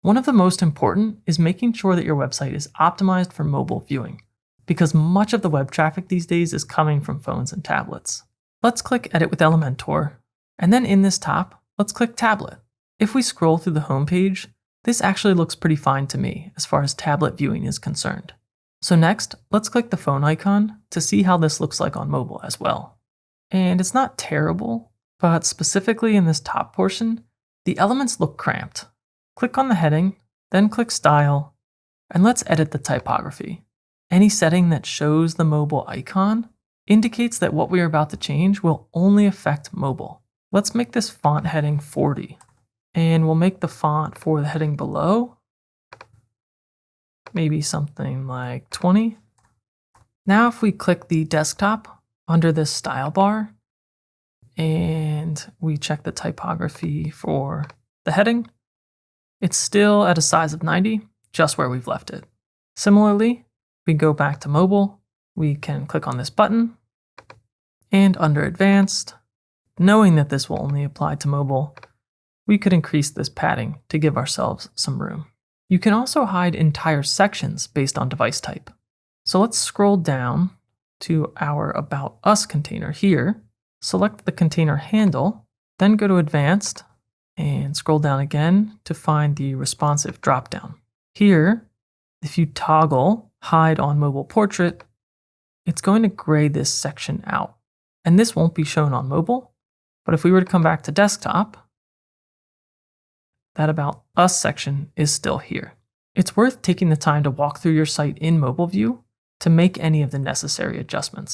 One of the most important is making sure that your website is optimized for mobile viewing, because much of the web traffic these days is coming from phones and tablets. Let's click Edit with Elementor, and then in this top, let's click Tablet. If we scroll through the home page, this actually looks pretty fine to me as far as tablet viewing is concerned. So next, let's click the phone icon to see how this looks like on mobile as well. And it's not terrible, but specifically in this top portion, the elements look cramped. Click on the heading, then click Style, and let's edit the typography. Any setting that shows the mobile icon indicates that what we are about to change will only affect mobile. Let's make this font heading 40, and we'll make the font for the heading below maybe something like 20. Now if we click the desktop under this style bar, and we check the typography for the heading, it's still at a size of 90, just where we've left it. Similarly, we go back to mobile, we can click on this button, and under Advanced, knowing that this will only apply to mobile, we could increase this padding to give ourselves some room. You can also hide entire sections based on device type. So let's scroll down to our About Us container here, select the container handle, then go to Advanced, and scroll down again to find the responsive dropdown. Here, if you toggle Hide on Mobile Portrait, it's going to gray this section out. And this won't be shown on mobile, but if we were to come back to desktop, that About Us section is still here. It's worth taking the time to walk through your site in mobile view to make any of the necessary adjustments.